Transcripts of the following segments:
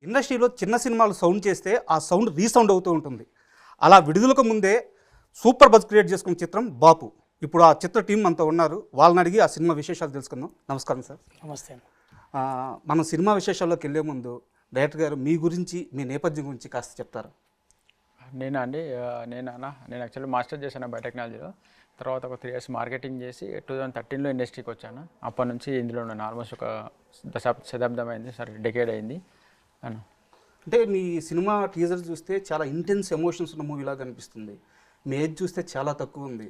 ఇండస్ట్రీలో చిన్న సినిమాలు సౌండ్ చేస్తే ఆ సౌండ్ రీసౌండ్ అవుతూ ఉంటుంది. అలా విడుదలకు ముందే సూపర్ బజ్ క్రియేట్ చేసుకున్న చిత్రం బాపు. ఇప్పుడు ఆ చిత్ర టీం అంతా ఉన్నారు, వాళ్ళని అడిగి ఆ సినిమా విశేషాలు తెలుసుకుందాం. నమస్కారం సార్. నమస్తే. మనం సినిమా విశేషాల్లోకి వెళ్ళే ముందు డైరెక్టర్ గారు మీ గురించి, మీ నేపథ్యం గురించి కాస్త చెప్తారా? నేను యాక్చువల్లీ మాస్టర్ చేశాను బయోటెక్నాలజీలో. తర్వాత ఒక 3 years మార్కెటింగ్ చేసి 2013లో ఇండస్ట్రీకి వచ్చాను. అప్పటి నుంచి ఇందులో ఉన్నాను. ఆల్మోస్ట్ ఒక శతాబ్దం అయింది, డెకేడ్ అయింది. అంటే మీ సినిమా టీజర్ చూస్తే చాలా ఇంటెన్స్ ఎమోషన్స్ ఉన్న మూవీలాగా అనిపిస్తుంది. మీ ఏజ్ చూస్తే చాలా తక్కువ ఉంది.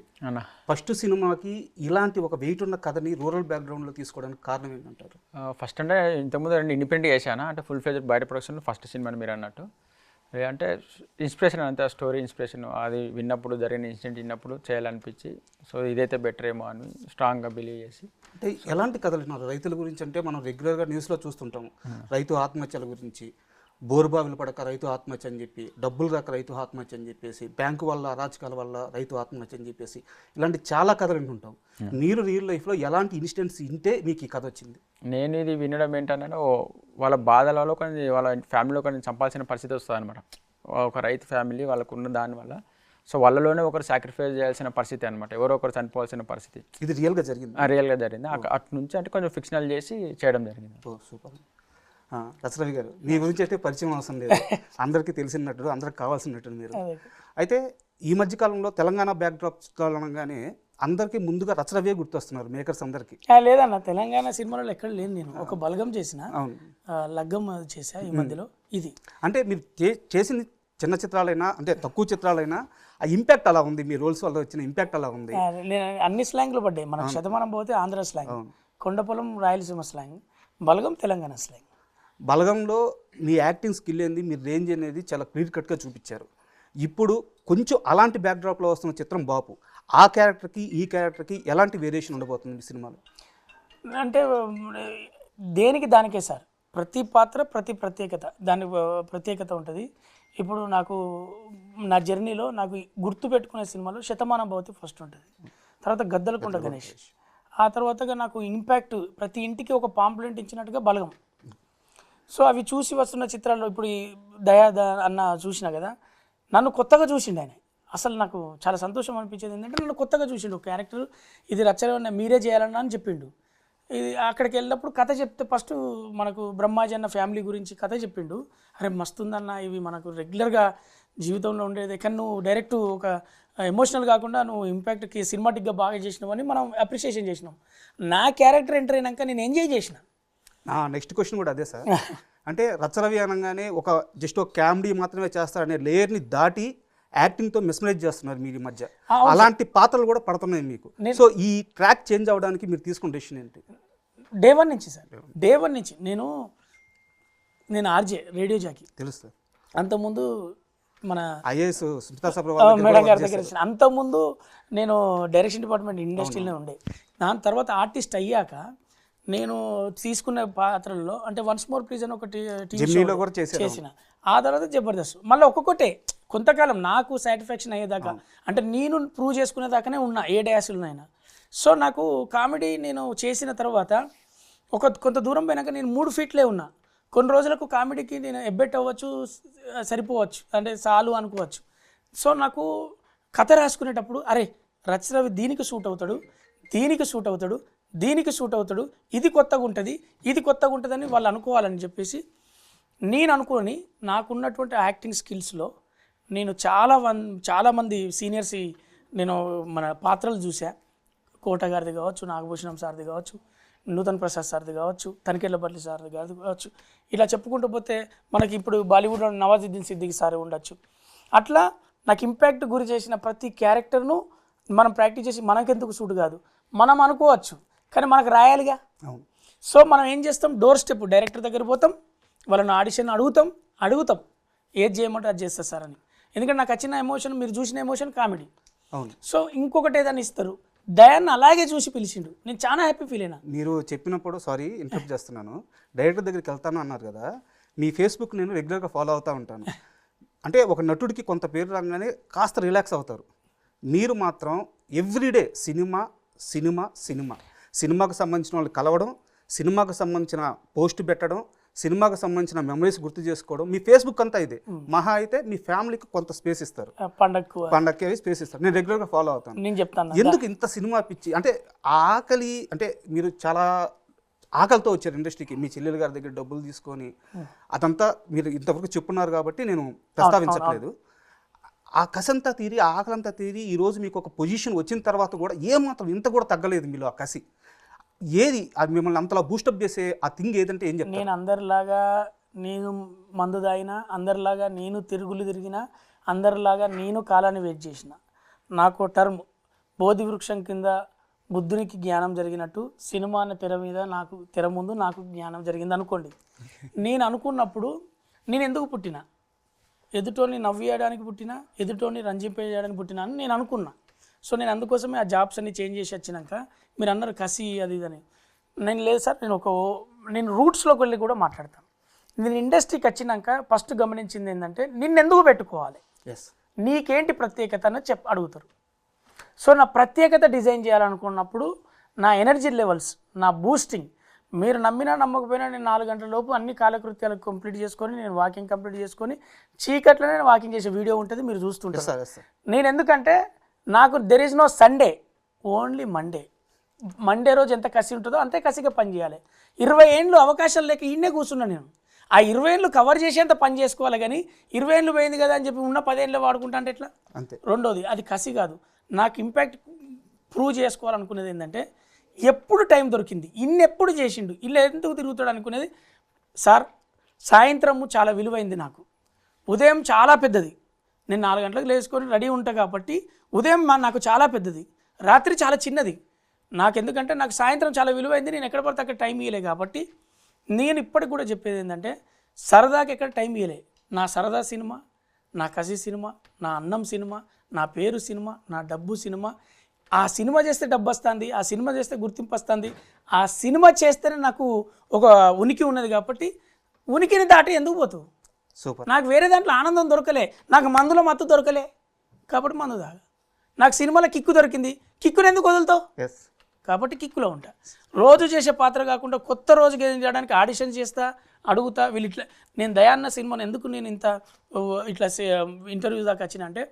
ఫస్ట్ సినిమాకి ఇలాంటి ఒక వెయిట్ ఉన్న కథని రూరల్ బ్యాక్గ్రౌండ్లో తీసుకోవడానికి కారణం ఏంటంటారు? ఫస్ట్ అంటే ఇంతకుముందు ఇండిపెండెంట్గా చేశాను, అంటే ఫుల్ ఫ్లెడ్జ్డ్ బయట ప్రొడక్షన్ ఫస్ట్ సినిమా మీరు అన్నట్టు. అంటే ఇన్స్పిరేషన్ అంతా స్టోరీ ఇన్స్పిరేషన్, అది విన్నప్పుడు జరిగిన ఇన్సిడెంట్ విన్నప్పుడు చేయాలనిపించి, సో ఇదైతే బెటర్ ఏమో అని స్ట్రాంగ్గా బిలీవ్ చేసి. అంటే ఎలాంటి కథలు విన్నారు? రైతుల గురించి అంటే మనం రెగ్యులర్గా న్యూస్లో చూస్తుంటాము, రైతు ఆత్మహత్యల గురించి, బోరుబావిలు పడక రైతు ఆత్మహత్య అని చెప్పి, డబ్బులు రాక రైతు ఆత్మహత్య అని చెప్పేసి, బ్యాంకు వల్ల అరాచకాల వల్ల రైతు ఆత్మహత్య అని చెప్పేసి, ఇలాంటి చాలా కథలు వింటుంటాం. మీరు రియల్ లైఫ్లో ఎలాంటి ఇన్సిడెంట్స్ వింటే మీకు ఈ కథ వచ్చింది? నేను ఇది వినడం ఏంటంటే, వాళ్ళ బాధలలో కానీ వాళ్ళ ఫ్యామిలీలో కానీ చంపాల్సిన పరిస్థితి వస్తుంది అనమాట. ఒక రైతు ఫ్యామిలీ వాళ్ళకు ఉన్న దానివల్ల, సో వాళ్ళలోనే ఒకరు సాక్రిఫైస్ చేయాల్సిన పరిస్థితి అనమాట, ఎవరో ఒకరు చనిపోవాల్సిన పరిస్థితి. ఇది రియల్గా జరిగింది? రియల్గా జరిగింది. అటు నుంచి అంటే కొంచెం ఫిక్షనల్ చేసి చేయడం జరిగింది. సూపర్. రచరవి గారు, మీ గురించి అయితే పరిచయం అవసరం లేదు, అందరికీ తెలిసినట్టు, అందరికి కావాల్సినట్టు మీరు. అయితే ఈ మధ్యకాలంలో తెలంగాణ బ్యాక్డ్రాప్ అనగానే అందరికీ ముందుగా రచరవియే గుర్తొస్తున్నారు మేకర్స్ అందరికీ. లేదన్న, తెలంగాణ సినిమాలో ఎక్కడ లేను నేను. ఒక బలగం చేసిన, లగ్గం చేసా ఈ మధ్యలో. ఇది అంటే మీరు చేసింది చిన్న చిత్రాలైనా, అంటే తక్కువ చిత్రాలైనా, ఆ ఇంపాక్ట్ అలా ఉంది, మీ రోల్స్ వల్ల వచ్చిన ఇంపాక్ట్ అలా ఉంది. నేను అన్ని స్లాంగ్లు పడ్డాయి. మనకు శతమానం పోతే ఆంధ్ర స్లాంగ్, కొండపొలం రాయలసీమ స్లాంగ్, బలగం తెలంగాణ స్లాంగ్. బలగంలో మీ యాక్టింగ్ స్కిల్ ఏంది, మీ రేంజ్ అనేది చాలా క్లియర్ కట్గా చూపించారు. ఇప్పుడు కొంచెం అలాంటి బ్యాక్డ్రాప్లో వస్తున్న చిత్రం బాపు. ఆ క్యారెక్టర్కి ఈ క్యారెక్టర్కి ఎలాంటి వేరియేషన్ ఉండబోతుంది మీ సినిమాలో? అంటే దేనికి దానికే సార్, ప్రతి పాత్ర ప్రత్యేకత, దాని ప్రత్యేకత ఉంటుంది. ఇప్పుడు నాకు నా జర్నీలో నాకు గుర్తు పెట్టుకునే సినిమాలో శతమానం భవతి ఫస్ట్ ఉంటుంది, తర్వాత గద్దలకొండ గణేష్, ఆ తర్వాతగా నాకు ఇంపాక్ట్ ప్రతి ఇంటికి ఒక పాంప్లెంట్ ఇచ్చినట్టుగా బలగం. సో అవి చూసి వస్తున్న చిత్రాల్లో ఇప్పుడు ఈ దయా అన్న చూసిన కదా, నన్ను కొత్తగా చూసిండు ఆయన. అసలు నాకు చాలా సంతోషం అనిపించేది ఏంటంటే, నన్ను కొత్తగా చూసిండు. క్యారెక్టర్ ఇది రచన మీరే చేయాలన్నా అని చెప్పిండు. ఇది అక్కడికి వెళ్ళినప్పుడు కథ చెప్తే ఫస్ట్ మనకు బ్రహ్మాజీ అన్న ఫ్యామిలీ గురించి కథ చెప్పిండు. అరే మస్తుందన్న, ఇవి మనకు రెగ్యులర్గా జీవితంలో ఉండేది, కానీ నువ్వు డైరెక్ట్ ఒక ఎమోషనల్ కాకుండా నువ్వు ఇంపాక్ట్కి సినిమాటిక్గా బాగా చేసినావని మనం అప్రిషియేషన్ చేసినాం. నా క్యారెక్టర్ ఎంటర్ అయినాక నేను ఎంజాయ్ చేసిన. నెక్స్ట్ క్వశ్చన్ కూడా అదే సార్. అంటే రచరవి అనగానే ఒక జస్ట్ ఒక కామెడీ మాత్రమే చేస్తారనే లేయర్ని దాటి యాక్టింగ్తో మిస్మరైజ్ చేస్తున్నారు మీరు ఈ మధ్య. అలాంటి పాత్రలు కూడా పడుతున్నాయి మీకు. సో ఈ ట్రాక్ చేంజ్ అవ్వడానికి మీరు తీసుకున్న డెసిషన్ ఏంటి? డే వన్ నుంచి సార్, డే వన్ నుంచి నేను ఆర్జే రేడియో జాకీ తెలుసు. అంతకుముందు మన ఐఏఎస్ మేడం గారి దగ్గర వచ్చిన, అంతకుముందు నేను డైరెక్షన్ డిపార్ట్మెంట్ ఇండస్ట్రీలోనే ఉండే. దాని తర్వాత ఆర్టిస్ట్ అయ్యాక నేను తీసుకున్న పాత్రల్లో అంటే వన్స్ మోర్ ప్లీజ్ అని ఒకటి చేసిన, ఆ తర్వాత జబర్దస్త్, మళ్ళీ ఒక్కొక్కటే కొంతకాలం నాకు సాటిస్ఫాక్షన్ అయ్యేదాకా, అంటే నేను ప్రూవ్ చేసుకునేదాకానే ఉన్నా ఏ డ్యాసులనైనా. సో నాకు కామెడీ నేను చేసిన తర్వాత కొంత దూరం పోయినాక నేను 3 ఫీట్లే ఉన్నా. కొన్ని రోజులకు కామెడీకి నేను ఎబ్బెట్ అవ్వచ్చు, సరిపోవచ్చు, అంటే చాలు అనుకోవచ్చు. సో నాకు కథ రాసుకునేటప్పుడు అరే రచరవి దీనికి సూట్ అవుతాడు, దీనికి సూట్ అవుతాడు, దీనికి సూట్ అవుతాడు, ఇది కొత్తగా ఉంటుంది, ఇది కొత్తగా ఉంటుందని వాళ్ళు అనుకోవాలని చెప్పేసి నేను అనుకోని నాకున్నటువంటి యాక్టింగ్ స్కిల్స్లో నేను చాలామంది సీనియర్స్ నేను మన పాత్రలు చూసా. కోట గారిది కావచ్చు, నాగభూషణం సార్ది కావచ్చు, నూతన్ ప్రసాద్ సార్ది కావచ్చు, తనికెళ్ళపల్లి సార్ది గారిది కావచ్చు, ఇలా చెప్పుకుంటూ పోతే మనకి ఇప్పుడు బాలీవుడ్లో నవాజుద్దీన్ సిద్దికి సార్ ఉండొచ్చు. అట్లా నాకు ఇంపాక్ట్ గురి చేసిన ప్రతి క్యారెక్టర్ను మనం ప్రాక్టీస్ చేసి మనకెందుకు సూట్ కాదు మనం అనుకోవచ్చు, కానీ మనకు రాయాలిగా. సో మనం ఏం చేస్తాం, డోర్ స్టెప్ డైరెక్టర్ దగ్గర పోతాం, వాళ్ళని ఆడిషన్ అడుగుతాం ఏది చేయమంటే అది చేస్తారు సార్ అని. ఎందుకంటే నాకు వచ్చిన ఎమోషన్, మీరు చూసిన ఎమోషన్ కామెడీ. సో ఇంకొకటి ఏదైనా ఇస్తారు, దయాన్ని అలాగే చూసి పిలిచిండు, నేను చాలా హ్యాపీ ఫీల్ అయినా. మీరు చెప్పినప్పుడు సారీ ఇంటరప్ట్ చేస్తున్నాను, డైరెక్టర్ దగ్గరికి వెళ్తాను అన్నారు కదా, మీ ఫేస్బుక్ నేను రెగ్యులర్గా ఫాలో అవుతూ ఉంటాను. అంటే ఒక నటుడికి కొంత పేరు రాగానే కాస్త రిలాక్స్ అవుతారు. మీరు మాత్రం ఎవ్రీడే సినిమా సినిమా సినిమా, సినిమాకు సంబంధించిన వాళ్ళు కలవడం, సినిమాకు సంబంధించిన పోస్ట్ పెట్టడం, సినిమాకి సంబంధించిన మెమరీస్ గుర్తు చేసుకోవడం, మీ ఫేస్బుక్ అంతా ఇదే. మహా అయితే మీ ఫ్యామిలీకి కొంత స్పేస్ ఇస్తారు, పండగకి స్పేస్ ఇస్తారు. నేను రెగ్యులర్గా ఫాలో అవుతాను. నేను చెప్తాను ఎందుకు ఇంత సినిమా పిచ్చి అంటే ఆకలి అంటే మీరు చాలా ఆకలితో వచ్చారు ఇండస్ట్రీకి, మీ చెల్లెలు గారి దగ్గర డబ్బులు తీసుకొని అదంతా మీరు ఇంతవరకు చెప్పున్నారు కాబట్టి నేను ప్రస్తావించట్లేదు. ఆ కసంతా తీరి ఆ ఆకలంతా తీరి ఈరోజు మీకు ఒక పొజిషన్ వచ్చిన తర్వాత కూడా ఏమాత్రం ఇంత కూడా తగ్గలేదు మీలో ఆ కసి. ఏది అది మిమ్మల్ని అంతలా బూస్టప్ చేసే ఆ థింగ్ ఏదంటే ఏం చెప్తారు? నేను అందరిలాగా నేను మందు తాగినా, అందరిలాగా నేను తిరుగులు తిరిగినా, అందరిలాగా నేను కాలాన్ని వెయిట్ చేసిన. నాకు టర్మ్ బోధి వృక్షం కింద బుద్ధునికి జ్ఞానం జరిగినట్టు సినిమా అనే తెర ముందు నాకు జ్ఞానం జరిగింది అనుకోండి. నేను అనుకున్నప్పుడు నేను ఎందుకు పుట్టినా, ఎదుటోని నవ్వేయడానికి పుట్టినా, ఎదుటోని రంజింపేయడానికి పుట్టినా అని నేను అనుకున్నా. సో నేను అందుకోసమే ఆ జాబ్స్ అన్ని చేంజ్ చేసి వచ్చినాక మీరు అన్నారు కసి అది ఇదని. నేను లేదు సార్, నేను రూట్స్లోకి వెళ్ళి కూడా మాట్లాడతాను. నేను ఇండస్ట్రీకి వచ్చినాక ఫస్ట్ గమనించింది ఏంటంటే నిన్నెందుకు పెట్టుకోవాలి, నీకేంటి ప్రత్యేకత అని అడుగుతారు. సో నా ప్రత్యేకత డిజైన్ చేయాలనుకున్నప్పుడు నా ఎనర్జీ లెవెల్స్, నా బూస్టింగ్, మీరు నమ్మినా నమ్మకపోయినా నేను 4 గంటల లోపు అన్ని కాలకృత్యాలు కంప్లీట్ చేసుకొని నేను వాకింగ్ కంప్లీట్ చేసుకొని చీకట్లో నేను వాకింగ్ చేసే వీడియో ఉంటుంది, మీరు చూస్తుంటారు. నేను ఎందుకంటే నాకు there is no Sunday, only Monday రోజు ఎంత కసి ఉంటుందో అంతే కసిగా పని చేయాలి. 20 ఏళ్ళు అవకాశాలు లేక ఈయనే కూర్చున్నా నేను. ఆ 20 ఏళ్ళు కవర్ చేసేంత పని చేసుకోవాలి, కానీ 20 ఏళ్ళు పోయింది కదా అని చెప్పి ఉన్న 10 ఏళ్ళు వాడుకుంటా అంటే ఎట్లా? అంతే. రెండోది అది కసి కాదు, నాకు ఇంపాక్ట్ ప్రూవ్ చేసుకోవాలనుకునేది ఏంటంటే ఎప్పుడు టైం దొరికింది, ఎప్పుడు చేసిండు, ఇల్లు ఎందుకు తిరుగుతాడు అనుకునేది. సార్ సాయంత్రము చాలా విలువైంది నాకు, ఉదయం చాలా పెద్దది. నేను 4 గంటలకు లేచుకొని రెడీ ఉంటా కాబట్టి ఉదయం నాకు చాలా పెద్దది, రాత్రి చాలా చిన్నది. నాకు ఎందుకంటే నాకు సాయంత్రం చాలా విలువైంది, నేను ఎక్కడ పడితే అక్కడ టైం ఇవ్వలే. కాబట్టి నేను ఇప్పటికి కూడా చెప్పేది ఏంటంటే సరదాకి ఎక్కడ టైం ఇవ్వలే. నా సరదా సినిమా, నా కసి సినిమా, నా అన్నం సినిమా, నా పేరు సినిమా, నా డబ్బు సినిమా. ఆ సినిమా చేస్తే డబ్బు వస్తుంది, ఆ సినిమా చేస్తే గుర్తింపు వస్తుంది, ఆ సినిమా చేస్తేనే నాకు ఒక ఉనికి ఉన్నది. కాబట్టి ఉనికిని దాటి ఎందుకు పోతావు? సూపర్. నాకు వేరే దాంట్లో ఆనందం దొరకలే, నాకు మందులో మత్తు దొరకలే కాబట్టి మందు తాగా. నాకు సినిమాలో కిక్కు దొరికింది, కిక్కుని ఎందుకు వదులుతావు? కాబట్టి కిక్కులో ఉంటా. రోజు చేసే పాత్ర కాకుండా కొత్త రోజు చేయడానికి ఆడిషన్ చేస్తా, అడుగుతా. వీళ్ళు ఇట్లా నేను దయాన్న సినిమాను ఎందుకు నేను ఇంత ఇట్లా ఇంటర్వ్యూ దాకా వచ్చిన అంటే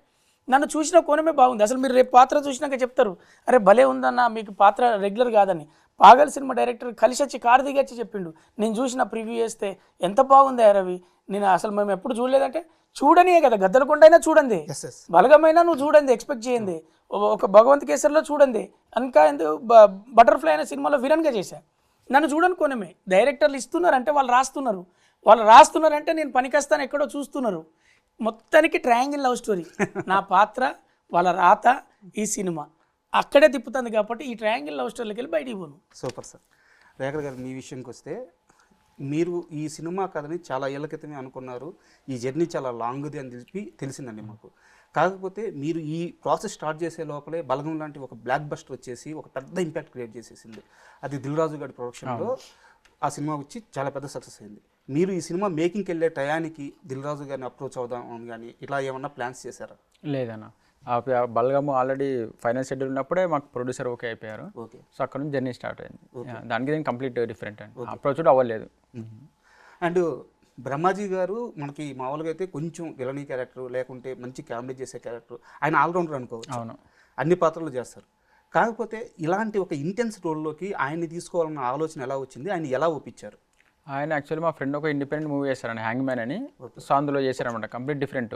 నన్ను చూసిన కోణమే బాగుంది. అసలు మీరు రేపు పాత్ర చూసినాక చెప్తారు, అరే భలే ఉందన్న మీకు పాత్ర రెగ్యులర్ కాదని. పాగల్ సినిమా డైరెక్టర్ కలిసి వచ్చి కారు దిగచ్చి చెప్పిండు, నేను చూసిన ప్రివ్యూ చేస్తే ఎంత బాగుంది రవి, నేను అసలు మేము ఎప్పుడు చూడలేదంటే చూడనియే కదా, గద్దలకొండ అయినా చూడండి, బలగమైనా నువ్వు చూడండి, ఎక్స్పెక్ట్ చేయండి, ఒక భగవంత్ కేసరిలో చూడండి, ఇంకా ఎందుకు బటర్ఫ్లై అనే సినిమాలో విలన్గా చేశా. నన్ను చూడని కోణమే. డైరెక్టర్లు ఇస్తున్నారంటే వాళ్ళు రాస్తున్నారంటే నేను పనికొస్తాను ఎక్కడో చూస్తున్నారు. మొత్తానికి ట్రయాంగిల్ లవ్ స్టోరీ. నా పాత్ర, వాళ్ళ రాత, ఈ సినిమా అక్కడే తిప్పుతుంది. కాబట్టి ఈ ట్రయాంగిల్ లవ్ స్టోరీకి వెళ్ళి బయటికి పోను. Super sir. రేఖర్ గారు, మీ విషయంకి వస్తే మీరు ఈ సినిమా కథని చాలా ఏళ్ల క్రితమే అనుకున్నారు, ఈ జర్నీ చాలా లాంగ్ది అని తెలిసిందండి మాకు. కాకపోతే మీరు ఈ ప్రాసెస్ స్టార్ట్ చేసే లోపలే బలగం లాంటి ఒక బ్లాక్ బస్టర్ వచ్చేసి ఒక పెద్ద ఇంపాక్ట్ క్రియేట్ చేసేసింది. అది దిల్ రాజు గారి ప్రొడక్షన్లో ఆ సినిమా వచ్చి చాలా పెద్ద సక్సెస్ అయింది. మీరు ఈ సినిమా మేకింగ్కి వెళ్ళే టయానికి దిల్ రాజు గారిని అప్రోచ్ అవుదాం కానీ ఇట్లా ఏమన్నా ప్లాన్స్ చేశారా? లేదన్న, బలగము ఆల్రెడీ ఫైనల్ షెడ్యూల్ ఉన్నప్పుడే మాకు ప్రొడ్యూసర్ ఓకే అయిపోయారు. సో అక్కడ నుంచి జర్నీ స్టార్ట్ అయింది. దానికి దీనికి కంప్లీట్ డిఫరెంట్ అండి, అప్రోచ్ కూడా అవ్వలేదు. అండ్ బ్రహ్మాజీ గారు మనకి మామూలుగా అయితే కొంచెం విలనీ క్యారెక్టర్ లేకుంటే మంచి కామెడీ చేసే క్యారెక్టర్, ఆయన ఆల్రౌండర్ అనుకోవచ్చు. అవును, అన్ని పాత్రలు చేస్తారు. కాకపోతే ఇలాంటి ఒక ఇంటెన్స్ రోల్లోకి ఆయన్ని తీసుకోవాలన్న ఆలోచన ఎలా వచ్చింది, ఆయన ఎలా ఒప్పించారు? ఆయన యాక్చువల్లీ మా ఫ్రెండ్ ఒక ఇండిపెండెంట్ మూవీ చేస్తారండి, హ్యాంగ్ మ్యాన్ అని. సో అందులో చేశారనమాట, కంప్లీట్ డిఫరెంట్.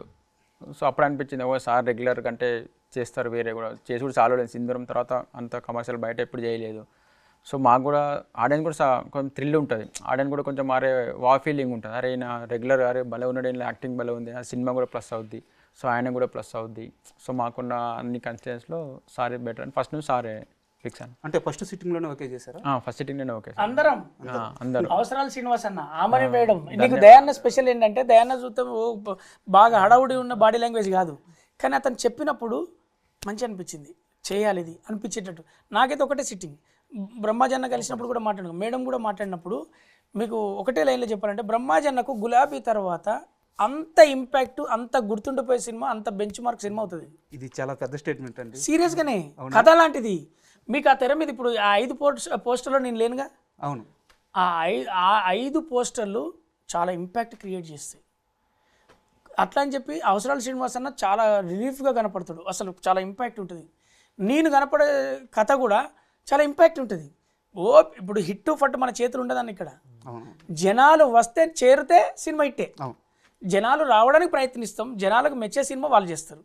సో అప్పుడు అనిపించింది, ఓ సార్ రెగ్యులర్ కంటే చేస్తారు, వేరే కూడా చేసి కూడా చాలా లేదు. సింధూరం తర్వాత అంత కమర్షియల్ బయట ఎప్పుడు చేయలేదు. సో మాకు కూడా ఆడియన్స్ కూడా కొంచెం థ్రిల్ ఉంటుంది, ఆడియన్స్ కూడా కొంచెం అరే వా ఫీలింగ్ ఉంటుంది, అరే ఈయన రెగ్యులర్ అరే భలే ఉన్నాడు, ఈయన యాక్టింగ్ భలే ఉంది, ఆ సినిమా కూడా ప్లస్ అవుద్ది, సో ఆయన కూడా ప్లస్ అవుద్ది. సో మాకున్న అన్ని కన్సిడెన్స్లో సారే బెటర్ అని ఫస్ట్ నుంచి సారే ఫిక్స్ అని. అంటే ఫస్ట్ సిట్టింగ్లోనే ఓకే చేశారా? ఫస్ట్ సిట్టింగ్లోనే ఓకే. అందరం అవసరాలు శ్రీనివాస్ అన్న ఆమెనే వేయడం. నీకు దయాన్న స్పెషల్ ఏంటంటే దయాన్న చూద్దాం బాగా హడావుడి ఉన్న బాడీ లాంగ్వేజ్ కాదు, కానీ అతను చెప్పినప్పుడు మంచి అనిపించింది, చేయాలి ఇది అనిపించేటట్టు. నాకైతే ఒకటే సిట్టింగ్. బ్రహ్మాజన్న కలిసినప్పుడు కూడా మాట్లాడినాం, మేడం కూడా మాట్లాడినప్పుడు మీకు ఒకటే లైన్లో చెప్పాలంటే బ్రహ్మాజన్నకు గులాబీ తర్వాత అంత ఇంపాక్ట్, అంత గుర్తుండిపోయే సినిమా, అంత బెంచ్ మార్క్ సినిమా అవుతుంది. ఇది చాలా పెద్ద స్టేట్మెంట్ అండి, సీరియస్గానే. కథ లాంటిది. మీకు ఆ తెర మీద ఇప్పుడు ఆ 5 పోస్టర్లో నేను లేనుగా. అవును, ఆ 5 పోస్టర్లు చాలా ఇంపాక్ట్ క్రియేట్ చేస్తాయి. అట్లా అని చెప్పి అవసరాల శ్రీనివాస్ అన్న చాలా రిలీఫ్గా కనపడతాడు, అసలు చాలా ఇంపాక్ట్ ఉంటుంది. నేను కనపడే కథ కూడా చాలా ఇంపాక్ట్ ఉంటుంది. ఇప్పుడు హిట్ ఫట్ మన చేతులు ఉండదని ఇక్కడ జనాలు వస్తే చేరితే సినిమా హిట్టే. జనాలు రావడానికి ప్రయత్నిస్తాం, జనాలకు మెచ్చే సినిమా వాళ్ళు చేస్తారు.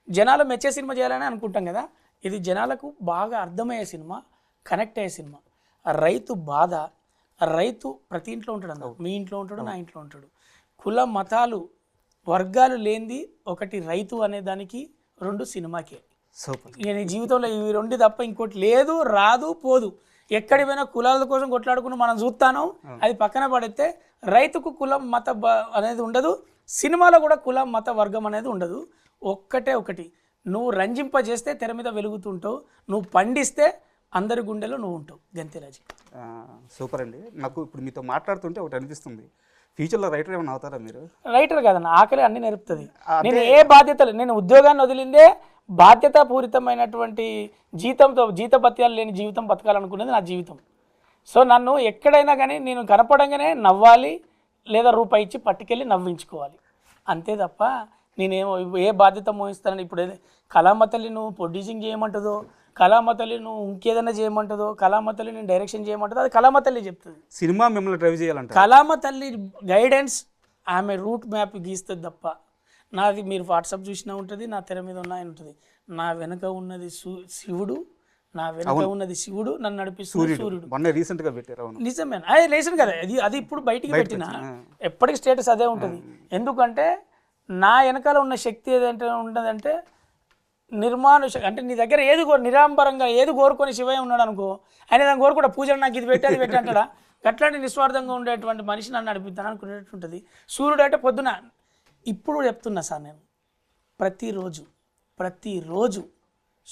జనాలు మెచ్చే సినిమా చేయాలని అనుకుంటాం కదా, ఇది జనాలకు బాగా అర్థమయ్యే సినిమా, కనెక్ట్ అయ్యే సినిమా. రైతు బాధ, రైతు ప్రతి ఇంట్లో ఉంటాడు అన్న, మీ ఇంట్లో ఉంటాడు, నా ఇంట్లో ఉంటాడు. కుల మతాలు వర్గాలు లేనిది ఒకటి రైతు అనే దానికి 2 సినిమాకే. నేను ఈ జీవితంలో ఇవి 2 తప్ప ఇంకోటి లేదు, రాదు, పోదు. ఎక్కడి పోయినా కులాల కోసం కొట్లాడుకుని మనం చూస్తాను, అది పక్కన పడితే రైతుకు కులం మత అనేది ఉండదు, సినిమాలో కూడా కులం మత వర్గం అనేది ఉండదు. ఒకటి నువ్వు రంజింపజేస్తే తెర మీద వెలుగుతుంటావు, నువ్వు పండిస్తే అందరి గుండెలో నువ్వు ఉంటావు. గంతేరాజు. సూపర్ అండి. నాకు ఇప్పుడు మీతో మాట్లాడుతుంటే ఒకటి అనిపిస్తుంది, ఫ్యూచర్లో రైటర్ ఏమైనా అవుతారా మీరు? రైటర్ కాదన్న, ఆకలి అన్ని నేర్పుతుంది. నేను ఏ బాధ్యతలు, నేను ఉద్యోగాన్ని వదిలిందే బాధ్యతాపూరితమైనటువంటి జీతభత్యాలు లేని జీవితం బతకాలనుకునేది నా జీవితం. సో నన్ను ఎక్కడైనా కానీ నేను కనపడంగానే నవ్వాలి, లేదా రూపాయి ఇచ్చి పట్టుకెళ్ళి నవ్వించుకోవాలి, అంతే తప్ప నేనేమో ఏ బాధ్యత మోహిస్తానని. ఇప్పుడు కళామతల్లి నువ్వు ప్రొడ్యూసింగ్ చేయమంటుందో, కళామతల్లి నువ్వు ఇంకేదైనా చేయమంటుందో, కళామతల్లి నేను డైరెక్షన్ చేయమంటుందో, అది కళామతల్లి చెప్తుంది. సినిమా మిమ్మల్ని డ్రైవ్ చేయాలంటే కళామతల్లి గైడెన్స్, ఆమె రూట్ మ్యాప్ గీస్తుంది తప్ప. నాది మీరు వాట్సాప్ చూసినా ఉంటుంది, నా తెర మీద ఉన్న ఆయన ఉంటుంది. నా వెనక ఉన్నది శివుడు, నా వెనక ఉన్నది శివుడు, నన్ను నడిపిస్తుంది సూర్యుడు. రీసెంట్గా పెట్టారు. నిజమే, అది రీసెంట్ కదా, అది ఇప్పుడు బయటికి పెట్టిన ఎప్పటికీ స్టేటస్ అదే ఉంటుంది. ఎందుకంటే నా వెనకాల ఉన్న శక్తి ఏదంటే ఉండదంటే అంటే నీ దగ్గర ఏది నిరాంబరంగా ఏది కోరుకొని శివయ్య ఉన్నాడు అనుకో, ఆయన దాన్ని కోరుకుంటా పూజలు నాకు ఇది పెట్టి అది పెట్టి అంటాడా. అట్లాంటి నిస్వార్థంగా ఉండేటువంటి మనిషి నన్ను నడిపిస్తాను అనుకునేటట్టు ఉంటుంది. సూర్యుడు అంటే పొద్దున, ఇప్పుడు చెప్తున్నా సార్, నేను ప్రతిరోజు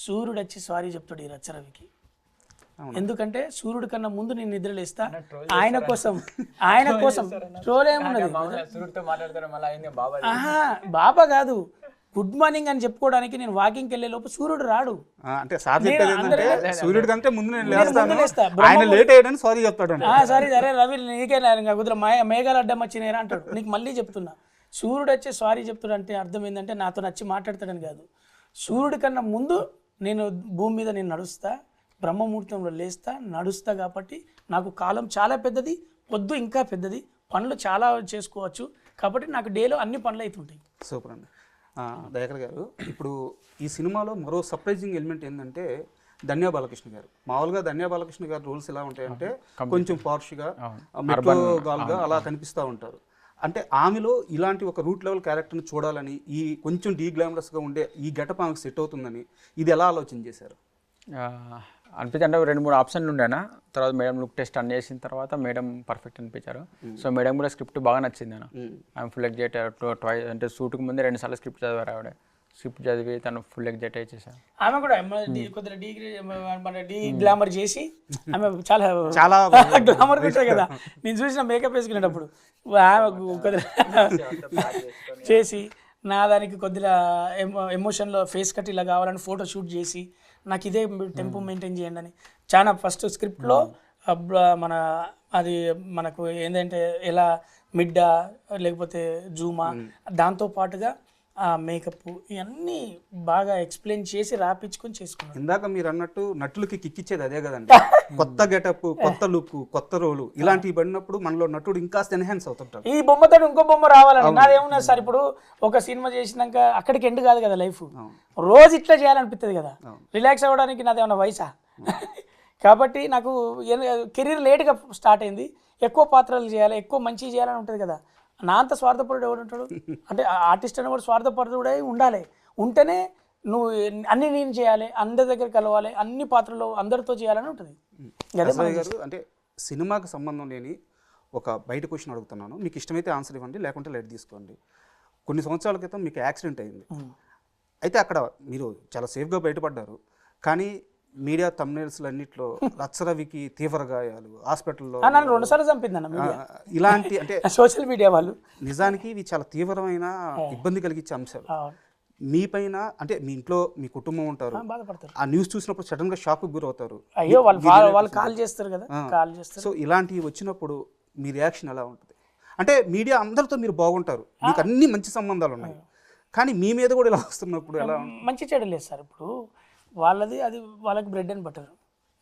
సూర్యుడు వచ్చి సారీ చెప్తాడు ఈ రచ్చరవికి. ఎందుకంటే సూర్యుడి కన్నా ముందు నేను నిద్రలేస్తా ఆయన కోసం ట్రోల్ ఏమున్నది. బాబా కాదు, గుడ్ మార్నింగ్ అని చెప్పుకోవడానికి నేను వాకింగ్కి వెళ్ళే లోపు సూర్యుడు రాడు. అంటే సూర్యుడి కంటే ముందు సారీ అరే రవి నీకే కుదిర మేఘాలు అడ్డం వచ్చినాయరా అంటాడు. నీకు మళ్ళీ చెప్తున్నా, సూర్యుడు వచ్చి సారీ చెప్తాడు అంటే అర్థం ఏంటంటే నాతో నచ్చి మాట్లాడతాడని కాదు. సూర్యుడి కన్నా ముందు నేను భూమి మీద నేను నడుస్తా, బ్రహ్మముహూర్తంలో లేస్తా, నడుస్తా. కాబట్టి నాకు కాలం చాలా పెద్దది, పొద్దు ఇంకా పెద్దది, పనులు చాలా చేసుకోవచ్చు. కాబట్టి నాకు డేలో అన్ని పనులు అవుతుంటాయి. సూపర్ అండి. దయాకర్ గారు, ఇప్పుడు ఈ సినిమాలో మరో సర్ప్రైజింగ్ ఎలిమెంట్ ఏంటంటే ధన్యా బాలకృష్ణ గారు. మామూలుగా ధన్యా బాలకృష్ణ గారు రూల్స్ ఎలా ఉంటాయంటే కొంచెం పార్ష్గా, మెట్రోగాల్గా అలా కనిపిస్తూ ఉంటారు. అంటే ఆమెలో ఇలాంటి ఒక రూట్ లెవెల్ క్యారెక్టర్ని చూడాలని, ఈ కొంచెం డీగ్లామరస్గా ఉండే ఈ గెటప్ ఆమెకు సెట్ అవుతుందని, ఇది ఎలా ఆలోచన చేశారు? అనిపించి అంటే 2-3 ఆప్షన్లు ఉండేనా. తర్వాత మేడం లుక్ టెస్ట్ అన్ని చేసిన తర్వాత మేడం పర్ఫెక్ట్ అనిపించారు. సో మేడం కూడా స్క్రిప్ట్ బాగా నచ్చింది. ఆమె ఫుల్ ఎగ్జైట్ అంటే షూట్కి ముందే 2 సార్లు స్క్రిప్ట్ చదివారు. ఆవిడ స్క్రిప్ట్ చదివి తను ఫుల్ ఎగ్జైట్ చేశారు. ఆమె కూడా కొద్దిగా డీ గ్లామర్ చేసి ఆమె చాలా గ్లామర్ పెట్టారు కదా. నేను చూసిన మేకప్ వేసుకునేటప్పుడు ఆమె కొద్దిగా చేసి నా దానికి కొద్దిగా ఎమోషన్లో ఫేస్ కట్ ఇలా కావాలని ఫోటో షూట్ చేసి నాకు ఇదే టెంపో మెయింటైన్ చేయండి అని చాలా ఫస్ట్ స్క్రిప్ట్లో మన అది మనకు ఏంటంటే ఎలా మిడ్డా లేకపోతే జూమా, దాంతోపాటుగా మేకప్ ఇవన్నీ బాగా ఎక్స్ప్లెయిన్ చేసి రాపించుకొని చేసుకున్నాను. ఇందాక మీరు అన్నట్టు నటులకి కిక్కిచ్చేది అదే కదండి, కొత్త గెటప్, కొత్త లుక్, కొత్త రోలు ఇలాంటివి పడినప్పుడు మనలో నటుడు ఇంకా ఎన్హాన్స్ అవుతుంటారు. ఈ బొమ్మతో ఇంకో బొమ్మ రావాలని నాదేమున్నా సార్. ఇప్పుడు ఒక సినిమా చేసినాక అక్కడికి ఎండ్ కాదు కదా లైఫ్, రోజు ఇట్లా చేయాలనిపిస్తుంది కదా. రిలాక్స్ అవ్వడానికి నాదేమన్నా వయసా? కాబట్టి నాకు కెరీర్ లేట్గా స్టార్ట్ అయింది. ఎక్కువ పాత్రలు చేయాలి, ఎక్కువ మంచి చేయాలని ఉంటుంది కదా. నా అంత స్వార్థపరుడు ఎవడు ఉంటాడు? అంటే ఆర్టిస్ట్ అని కూడా స్వార్థపరుడుడే ఉండాలి. ఉంటేనే నువ్వు అన్ని నేను చేయాలి, అందరి దగ్గర కలవాలి, అన్ని పాత్రలు అందరితో చేయాలని ఉంటుంది. గారు, అంటే సినిమాకి సంబంధం లేని ఒక బయట క్వశ్చన్ అడుగుతున్నాను, మీకు ఇష్టమైతే ఆన్సర్ ఇవ్వండి, లేకుంటే లైట్ తీసుకోండి. కొన్ని సంవత్సరాల క్రితం మీకు యాక్సిడెంట్ అయింది. అయితే అక్కడ మీరు చాలా సేఫ్గా బయటపడ్డారు. కానీ మీడియా థంబ్నెయిల్స్ అన్నిట్లో రచ్చరవికి తీవ్ర గాయాలు, హాస్పిటల్లో 2 సార్లు చంపిందన్న ఇలాంటి, అంటే సోషల్ మీడియా వాళ్ళు. నిజానికి ఇవి చాలా తీవ్రమైన ఇబ్బంది కలిగించే అంశాలు. మీ పైన అంటే మీ ఇంట్లో మీ కుటుంబం ఉంటారు, బాధపడతారు. ఆ న్యూస్ చూసినప్పుడు సడన్గా షాక్కి గురవుతారు. అయ్యో వాళ్ళు కాల్ చేస్తారు కదా, కాల్ చేస్తారు. సో ఇలాంటివి వచ్చినప్పుడు మీ రియాక్షన్ ఎలా ఉంటుంది? అంటే మీడియా అందరితో మీరు బాగుంటారు, మీకు అన్ని మంచి సంబంధాలు ఉన్నాయి, కానీ మీ మీద కూడా ఇలా వస్తున్నప్పుడు ఎలా? మంచి చెడు లేదు సార్. ఇప్పుడు వాళ్ళది అది వాళ్ళకి బ్రెడ్ అండ్ బటర్,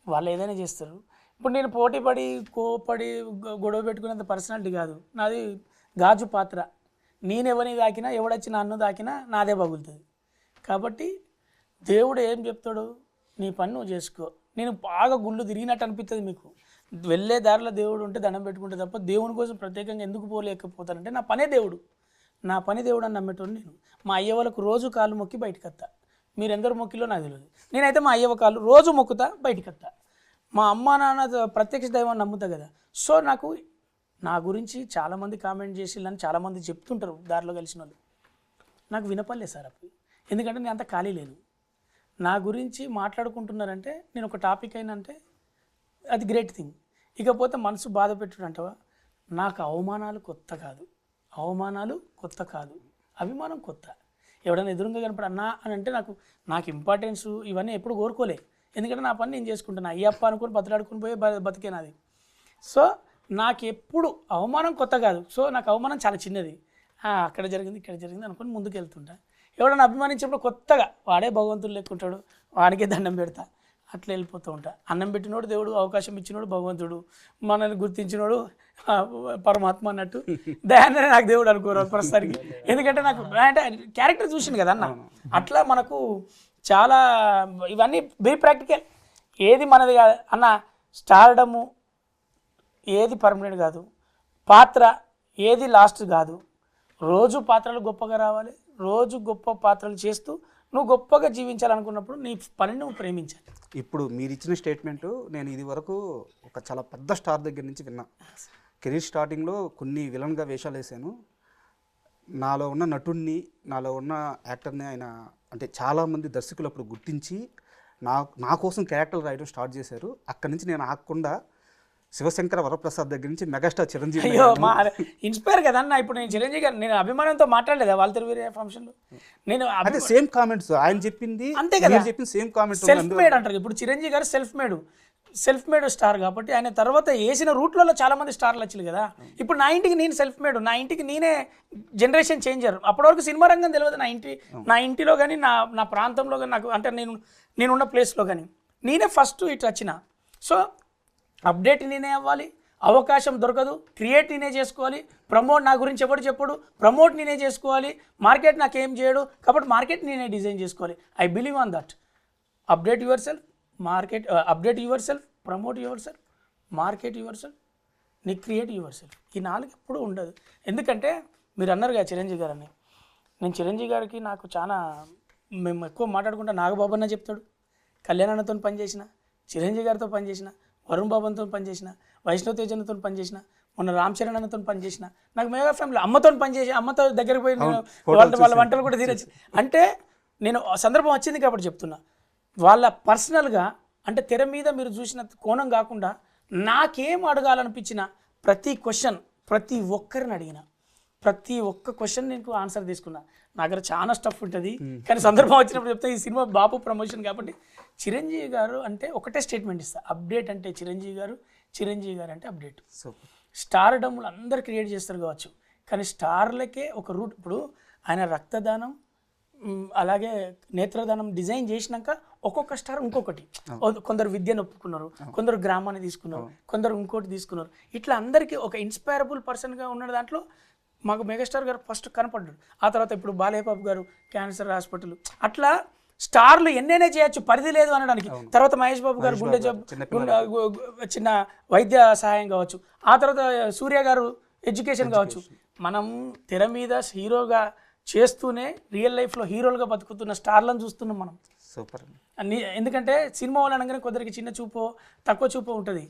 వాళ్ళు ఏదైనా చేస్తారు. ఇప్పుడు నేను పోటీపడి కోపడి గొడవ పెట్టుకునేంత పర్సనాలిటీ కాదు నాది. గాజు పాత్ర, నేను ఎవరిని దాకినా ఎవడొచ్చి నన్ను దాకినా నాదే పగులుతుంది. కాబట్టి దేవుడు ఏం చెప్తాడు, నీ పని నువ్వు చేసుకో. నేను బాగా గుళ్ళు తిరిగినట్టు అనిపిస్తుంది మీకు, వెళ్ళే దారిలో దేవుడు ఉంటే దండం పెట్టుకుంటే తప్ప దేవుని కోసం ప్రత్యేకంగా ఎందుకు పోలేకపోతానంటే నా పనే దేవుడు, నా పని దేవుడు అని నమ్మేటోడు నేను. మా అయ్య వాళ్ళకు రోజు కాళ్ళు మొక్కి బయటకు వస్తా. మీరు ఎందరు మొక్కిలో నాకు తెలియదు, నేనైతే మా అయ్యవ కాళ్ళు రోజు మొక్కుతా, బయటకు వస్తా. మా అమ్మ నాన్న ప్రత్యక్ష దైవాన్ని నమ్ముతా కదా. సో నాకు నా గురించి చాలామంది కామెంట్ చేసిళ్ళని చాలామంది చెప్తుంటారు దారిలో కలిసిన వాళ్ళు. నాకు వినపడలేదు సార్ అప్పుడు, ఎందుకంటే నేను అంత ఖాళీ లేను. నా గురించి మాట్లాడుకుంటున్నారంటే నేను ఒక టాపిక్ అయినంటే అది గ్రేట్ థింగ్. ఇకపోతే మనసు బాధ పెట్టుడు అంటవా, నాకు అవమానాలు కొత్త కాదు, అవమానాలు కొత్త కాదు, అభిమానం కొత్త. ఎవడైనా ఎదురుగా కనపడ అన్నా అని అంటే నాకు ఇంపార్టెన్స్ ఇవన్నీ ఎప్పుడు కోరుకోలే, ఎందుకంటే నా పని నేను చేసుకుంటాను. అయ్యప్ప అనుకుని బతలాడుకుని పోయి బతికే నాది. సో నాకు ఎప్పుడు అవమానం కొత్త కాదు. సో నాకు అవమానం చాలా చిన్నది, అక్కడ జరిగింది ఇక్కడ జరిగింది అనుకుని ముందుకు వెళ్తుంటా. ఎవడన్నా అభిమానించినప్పుడు కొత్తగా వాడే భగవంతుడు లెక్కుంటాడు, వాడికే దండం పెడతా, అట్లా వెళ్ళిపోతూ ఉంటా. అన్నం పెట్టినోడు దేవుడు, అవకాశం ఇచ్చినోడు భగవంతుడు, మనల్ని గుర్తించినోడు పరమాత్మ అన్నట్టు. దయాన్నే నాకు దేవుడు అనుకోరు ప్రస్తుతానికి, ఎందుకంటే నాకు అంటే క్యారెక్టర్ చూసింది కదా అన్న. అట్లా మనకు చాలా ఇవన్నీ వెరీ ప్రాక్టికల్. ఏది మనది కాదు అన్న, స్టార్డము ఏది పర్మనెంట్ కాదు, పాత్ర ఏది లాస్ట్ కాదు. రోజు పాత్రలు గొప్పగా రావాలి, రోజు గొప్ప పాత్రలు చేస్తూ నువ్వు గొప్పగా జీవించాలనుకున్నప్పుడు నీ పని నువ్వు ప్రేమించాలి. ఇప్పుడు మీరు ఇచ్చిన స్టేట్మెంట్ నేను ఇది వరకు ఒక చాలా పెద్ద స్టార్ దగ్గర నుంచి విన్నా. కెరీర్ స్టార్టింగ్లో కొన్ని విలన్గా వేషాలు వేసాను, నాలో ఉన్న నటుడిని, నాలో ఉన్న యాక్టర్ని ఆయన అంటే చాలామంది దర్శకులు అప్పుడు గుర్తించి నా కోసం క్యారెక్టర్ రాయడం స్టార్ట్ చేశారు. అక్కడి నుంచి నేను ఆగకుండా శివశంకర వరప్రసాద్ దగ్గర నుంచి మెగాస్టార్ చిరంజీవి. అయ్యో మా ఇన్స్పైర్ కదా అన్న. ఇప్పుడు నేను చిరంజీవి గారు నేను అభిమానంతో మాట్లాడలేదా వాళ్ళ వీరే ఫంక్షన్లో? నేను అంటే సేమ్ కామెంట్స్ ఆయన చెప్పింది అంతే కదా, చెప్పింది సేమ్ కామెంట్స్. సెల్ఫ్ మేడ్ అంటారు. ఇప్పుడు చిరంజీవి గారు సెల్ఫ్ మేడ్ స్టార్ కాబట్టి ఆయన తర్వాత వేసిన రూట్లలో చాలా మంది స్టార్లు వచ్చారు కదా. ఇప్పుడు నా ఇంటికి నేను సెల్ఫ్ మేడ్, నా ఇంటికి నేనే జనరేషన్ చేంజర్. అప్పటి వరకు సినిమా రంగం తెలియదు నా ఇంటిలో కానీ నా ప్రాంతంలో కానీ నాకు అంటే నేనున్న ప్లేస్లో కానీ నేనే ఫస్ట్ ఇటు వచ్చిన. సో అప్డేట్ నేనే అవ్వాలి, అవకాశం దొరకదు, క్రియేట్ నేనే చేసుకోవాలి, ప్రమోట్ నా గురించి ఎవరు చెప్పడు, ప్రమోట్ నేనే చేసుకోవాలి, మార్కెట్ నాకేం చేయడు కాబట్టి మార్కెట్ నేనే డిజైన్ చేసుకోవాలి. I believe on that. Update your self, market update your self, promote your self, market your self, నీ క్రియేట్ యువర్ సెల్ఫ్. ఈ 4 ఎప్పుడు ఉండదు. ఎందుకంటే మీరు అన్నారు కదా చిరంజీవి గారు అని, నేను చిరంజీవి గారికి నాకు చాలా మేము ఎక్కువ మాట్లాడుకుంటా. నాగబాబు అన్న చెప్తాడు, కళ్యాణ్ అన్నతో పనిచేసిన, చిరంజీవి గారితో పనిచేసిన, వరుణ్ బాబుతో పనిచేసిన, వైష్ణవ్ తేజన్తో పనిచేసిన, మొన్న రామ్ చరణ్ అన్నతో పనిచేసిన, నాకు మెగా ఫ్యామిలీ అమ్మతో పనిచేసి అమ్మతో దగ్గరికి పోయి నేను వాళ్ళ వంటలు కూడా తినచ్చు. అంటే నేను సందర్భం వచ్చింది కాబట్టి చెప్తున్నా. వాళ్ళ పర్సనల్గా అంటే తెర మీద మీరు చూసిన కోణం కాకుండా నాకేం అడగాలనిపించిన ప్రతి క్వశ్చన్ ప్రతి ఒక్కరిని అడిగిన, ప్రతి ఒక్క క్వశ్చన్ నేను ఆన్సర్ తీసుకున్నా. నా దగ్గర చాలా స్టఫ్ ఉంటుంది, కానీ సందర్భం వచ్చినప్పుడు చెప్తే ఈ సినిమా బాపు ప్రమోషన్ కాబట్టి చిరంజీవి గారు అంటే ఒకటే స్టేట్మెంట్ ఇస్తా, అప్డేట్ అంటే చిరంజీవి గారు, చిరంజీవి గారు అంటే అప్డేట్. స్టార్డమ్లు అందరు క్రియేట్ చేస్తారు కావచ్చు, కానీ స్టార్లకే ఒక రూట్. ఇప్పుడు ఆయన రక్తదానం అలాగే నేత్రదానం డిజైన్ చేసినాక ఒక్కొక్క స్టార్ ఇంకొకటి, కొందరు విద్యను ఒప్పుకున్నారు, కొందరు గ్రామాన్ని తీసుకున్నారు, కొందరు ఇంకోటి తీసుకున్నారు. ఇట్లా అందరికీ ఒక ఇన్స్పైరబుల్ పర్సన్గా ఉన్న దాంట్లో మాకు మెగాస్టార్ గారు ఫస్ట్ కనపడ్డాడు. ఆ తర్వాత ఇప్పుడు బాలయ్యబాబు గారు క్యాన్సర్ హాస్పిటల్, అట్లా స్టార్లు ఎన్నైనా చేయొచ్చు, పరిధి లేదు అనడానికి. తర్వాత మహేష్ బాబు గారు గుండె చిన్న వైద్య సహాయం కావచ్చు, ఆ తర్వాత సూర్య గారు ఎడ్యుకేషన్ కావచ్చు. మనం తెర మీద హీరోగా చేస్తూనే రియల్ లైఫ్లో హీరోలుగా బతుకుతున్న స్టార్లను చూస్తున్నాం మనం. సూపర్. ఎందుకంటే సినిమా వాళ్ళు అనగానే కొందరికి చిన్న చూపో తక్కువ చూపో ఉంటుంది.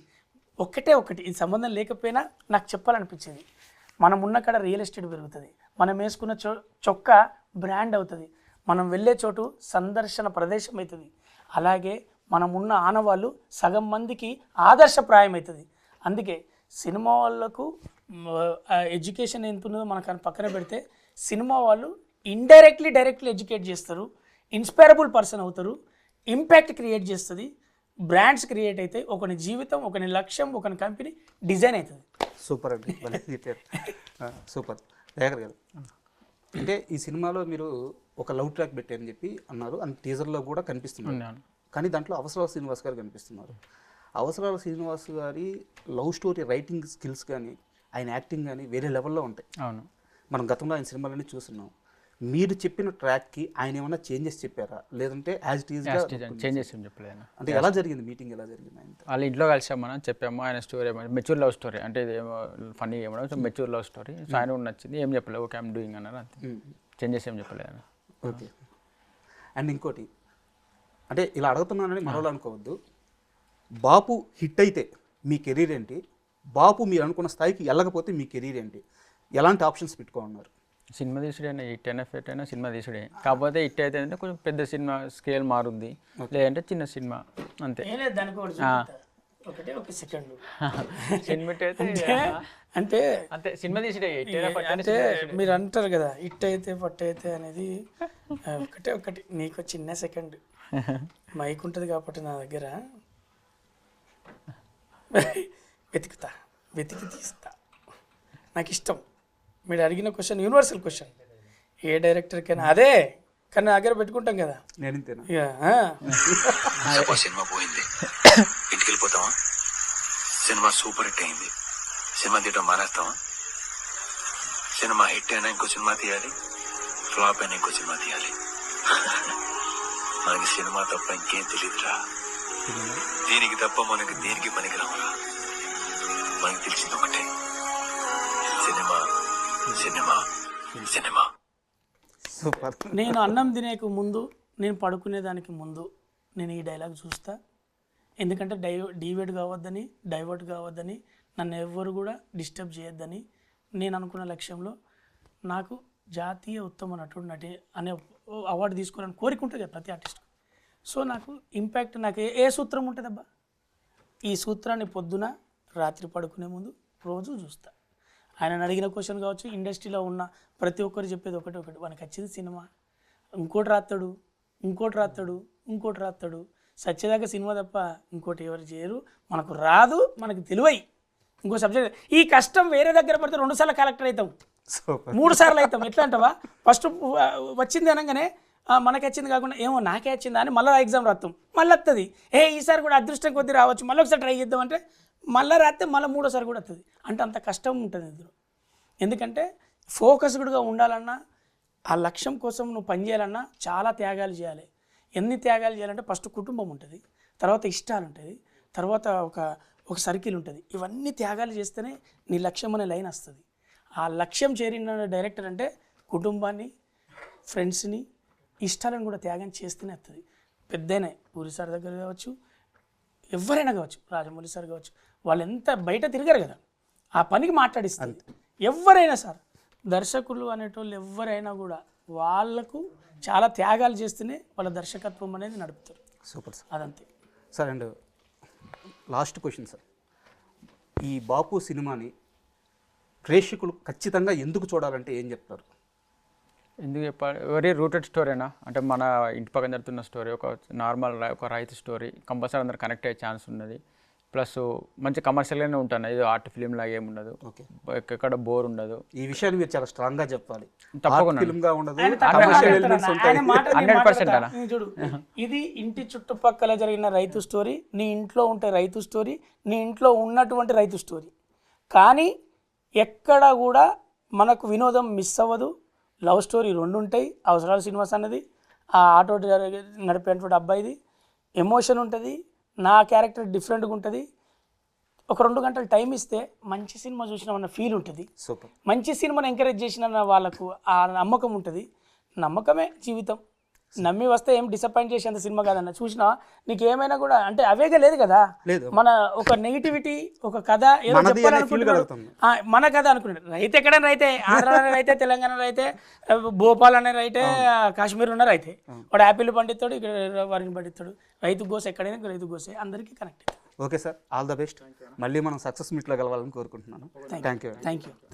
ఒకటి ఇది సంబంధం లేకపోయినా నాకు చెప్పాలనిపించింది, మనం ఉన్న కాడ రియల్ ఎస్టేట్ పెరుగుతుంది, మనం వేసుకున్న చొక్కా బ్రాండ్ అవుతుంది, మనం వెళ్ళే చోటు సందర్శన ప్రదేశం అవుతుంది, అలాగే మనం ఉన్న ఆనవాళ్ళు సగం మందికి ఆదర్శప్రాయం అవుతుంది. అందుకే సినిమా వాళ్ళకు ఎడ్యుకేషన్ ఎంత ఉన్నదో మనకు పక్కన పెడితే సినిమా వాళ్ళు ఇండైరెక్ట్లీ డైరెక్ట్లీ ఎడ్యుకేట్ చేస్తారు, ఇన్స్పైరబుల్ పర్సన్ అవుతారు, ఇంపాక్ట్ క్రియేట్ చేస్తుంది, బ్రాండ్స్ క్రియేట్ అవుతాయి, ఒకని జీవితం, ఒకని లక్ష్యం, ఒకని కంపెనీ డిజైన్ అవుతుంది. సూపర్ అండి, సూపర్. దయాకర్ గారు, అంటే ఈ సినిమాలో మీరు ఒక లవ్ ట్రాక్ పెట్టారని చెప్పి అన్నారు, అండ్ టీజర్లో కూడా కనిపిస్తున్నారు. కానీ దాంట్లో అవసరాల శ్రీనివాస్ గారు కనిపిస్తున్నారు. అవసరాల శ్రీనివాస్ గారి లవ్ స్టోరీ రైటింగ్ స్కిల్స్ కానీ ఆయన యాక్టింగ్ కానీ వేరే లెవెల్లో ఉంటాయి. అవును, మనం గతంలో ఆయన సినిమాలన్నీ చూస్తున్నాం. మీరు చెప్పిన ట్రాక్కి ఆయన ఏమైనా చేంజెస్ చెప్పారా, లేదంటే యాజ్ ఇట్ ఈజ్గా చేంజెస్ ఏం చెప్పలేదు. అంటే ఎలా జరిగింది మీటింగ్, ఎలా జరిగింది ఆయనతో? వాళ్ళ ఇంట్లో కలిసాం, మనం చెప్పాము ఆయన స్టోరీ మెచ్యూర్ లవ్ స్టోరీ, అంటే ఇది ఏమో ఫన్నీ ఏమో మెచ్యూర్ లవ్ స్టోరీ. సో ఆయన కూడా నచ్చింది, ఏం చెప్పలేదు, ఓకే ఐమ్ డూయింగ్ అన్నారు, అంతే. చేంజెస్ ఏం చెప్పలేదు. ఓకే. అండ్ ఇంకోటి, అంటే ఇలా అడుగుతున్నానని మరోలా అనుకోవద్దు, బాపు హిట్ అయితే మీ కెరీర్ ఏంటి, బాపు మీరు అనుకున్న స్థాయికి వెళ్ళకపోతే మీ కెరీర్ ఏంటి, ఎలాంటి ఆప్షన్స్ పెట్టుకోన్నారు? సినిమా తీసుడైనా హిట్ అయినా ఫెట్ అయినా సినిమా తీసుడే. కాకపోతే హిట్ అయితే అంటే కొంచెం పెద్ద సినిమా స్కేల్ మారుద్ది, లేదంటే చిన్న సినిమా, అంతే. ఒకటే ఒక సెకండ్ సినిమా అయితే అంటే అంతే, సినిమా తీసుడే. అంటే మీరు అంటారు కదా ఇట్ అయితే పట్టు అయితే అనేది, ఒకటే ఒకటి నీకు చిన్న సెకండ్ మైక్ ఉంటుంది కాబట్టి నా దగ్గర వెతికి తీస్తా. నాకు ఇష్టం మీరు అడిగిన క్వశ్చన్, యూనివర్సల్ క్వశ్చన్, ఏ డైరెక్టర్కైనా అదే, కానీ నా దగ్గర పెట్టుకుంటాం కదా. నేను ఇంతేనా? సినిమా పోయింది, ఇంటికి వెళ్ళిపోతావా? సినిమా సూపర్ హిట్ అయింది, సినిమా తీయటం మానేస్తావా? సినిమా హిట్ అయినా ఇంకో సినిమా తీయాలి, ఫ్లాప్ అయినా ఇంకో సినిమా తీయాలి. మనకి సినిమా తప్ప ఇంకేం తెలియదురా. దీనికి తప్ప మనకి దేనికి పనికి రావురా. మనకి తెలిసింది ఒకటే, సినిమా సినిమా సినిమా. సూపర్. నేను అన్నం తినేకు ముందు, నేను పడుకునేదానికి ముందు నేను ఈ డైలాగ్ చూస్తా. ఎందుకంటే డీవేట్ కావద్దని, డైవర్ట్ కావద్దని, నన్ను ఎవ్వరు కూడా డిస్టర్బ్ చేయొద్దని నేను అనుకున్న లక్ష్యంలో నాకు జాతీయ ఉత్తమ నటుడు నటి అనే అవార్డు తీసుకోవాలని కోరిక ఉంటుంది కదా ప్రతి ఆర్టిస్ట్. సో నాకు ఇంపాక్ట్, నాకు ఏ సూత్రం ఉంటుందబ్బా, ఈ సూత్రాన్ని పొద్దున రాత్రి పడుకునే ముందు రోజు చూస్తా. ఆయన అడిగిన క్వశ్చన్ కావచ్చు, ఇండస్ట్రీలో ఉన్న ప్రతి ఒక్కరు చెప్పేది ఒకటి, మనకు వచ్చింది సినిమా, ఇంకోటి రాస్తాడు, ఇంకోటి రాస్తాడు, సచ్చేదాకా సినిమా తప్ప ఇంకోటి ఎవరు చేయరు, మనకు రాదు, మనకు తెలివై ఇంకో సబ్జెక్ట్. ఈ కష్టం వేరే దగ్గర పడితే 2 సార్లు కలెక్టర్ అవుతాం, 3 సార్లు అవుతాం. ఎట్లా అంటావా, ఫస్ట్ వచ్చింది అనగానే మనకి వచ్చింది కాకుండా ఏమో నాకే వచ్చిందా అని మళ్ళీ ఎగ్జామ్ రాస్తాం, మళ్ళీ వస్తుంది, ఈసారి కూడా అదృష్టం కొద్దీ రావచ్చు, మళ్ళీ ఒకసారి ట్రై చేద్దాం అంటే మళ్ళీ రాస్తే మళ్ళీ 3ఓసారి కూడా వస్తుంది. అంటే అంత కష్టం ఉంటుంది ఇందులో. ఎందుకంటే ఫోకస్డ్గా ఉండాలన్నా, ఆ లక్ష్యం కోసం నువ్వు పనిచేయాలన్నా చాలా త్యాగాలు చేయాలి. ఎన్ని త్యాగాలు చేయాలంటే ఫస్ట్ కుటుంబం ఉంటుంది, తర్వాత ఇష్టాలు ఉంటుంది, తర్వాత ఒక సర్కిల్ ఉంటుంది. ఇవన్నీ త్యాగాలు చేస్తేనే నీ లక్ష్యం అనే లైన్ వస్తుంది. ఆ లక్ష్యం చేరిన డైరెక్టర్ అంటే కుటుంబాన్ని, ఫ్రెండ్స్ని, ఇష్టాలను కూడా త్యాగం చేస్తూనే వస్తుంది. పెద్దనే పూరి సార్ దగ్గర కావచ్చు, ఎవరైనా కావచ్చు, రాజమౌళి సార్ కావచ్చు, వాళ్ళు ఎంత బయట తిరిగారు కదా, ఆ పనికి మాట్లాడిస్తుంది. ఎవరైనా సార్, దర్శకులు అనేటోళ్ళు ఎవరైనా కూడా వాళ్ళకు చాలా త్యాగాలు చేస్తేనే వాళ్ళ దర్శకత్వం అనేది నడుపుతారు. సూపర్ సార్, అదంతే sir. And last question sir, ఈ బాపు సినిమాని ప్రేక్షకులు ఖచ్చితంగా ఎందుకు చూడాలంటే ఏం చెప్తారు? ఎందుకు చెప్పాలి, వెరీ రూటెడ్ స్టోరీనా, అంటే మన ఇంటి పక్కన జరుగుతున్న స్టోరీ, ఒక నార్మల్ ఒక రైతు స్టోరీ, కంపల్సరీ అందరు కనెక్ట్ అయ్యే ఛాన్స్ ఉన్నది. ప్లస్ మంచి కమర్షియల్గానే ఉంటాను, ఇది ఆర్ట్ ఫిలిం లాగా ఏముండదు, ఎక్కడ బోర్ ఉండదు. ఈ విషయాన్ని మీరు చాలా స్ట్రాంగ్గా చెప్పాలి. తప్పకుండా చూడు, ఇది ఇంటి చుట్టుపక్కల జరిగిన రైతు స్టోరీ, నీ ఇంట్లో ఉంటే రైతు స్టోరీ, నీ ఇంట్లో ఉన్నటువంటి రైతు స్టోరీ. కానీ ఎక్కడ కూడా మనకు వినోదం మిస్ అవ్వదు. లవ్ స్టోరీ 2 ఉంటాయి. అవసరాల శ్రీనివాస్ అన్నది ఆ ఆటో నడిపేటువంటి అబ్బాయిది ఎమోషన్ ఉంటుంది, నా క్యారెక్టర్ డిఫరెంట్గా ఉంటుంది. ఒక 2 గంటలు టైం ఇస్తే మంచి సినిమా చూసినామన్న ఫీల్ ఉంటుంది. సూపర్. మంచి సినిమాని ఎంకరేజ్ చేసిన వాళ్ళకు ఆ నమ్మకం ఉంటుంది. నమ్మకమే జీవితం. నమ్మి వస్తే ఏం డిసప్పాయింట్ చేసేంత సినిమా కాదన్న. చూసినా నీకు ఏమైనా కూడా అంటే అవేగా లేదు కదా, మన ఒక నెగిటివిటీ, ఒక కథ ఏదో చెప్పాలనుకుంటున్నాడు, మన కథ అనుకున్నాడు. రైతు ఎక్కడైనా రైతే, ఆంధ్రాలో రైతే, తెలంగాణ రైతే, భోపాల్ అనే రైతే, కాశ్మీర్ ఉన్న రైతే, వాడు యాపిల్ పండిస్తాడు, ఇక్కడ వారిని పండిస్తాడు. రైతు గోస ఎక్కడైనా రైతు గోసే, అందరికీ కనెక్ట్ అవుతుంది. Okay sir, all the best. మళ్ళీ మనం సక్సెస్ మీట్లో కలవాలని కోరుకుంటున్నాను. Thank you.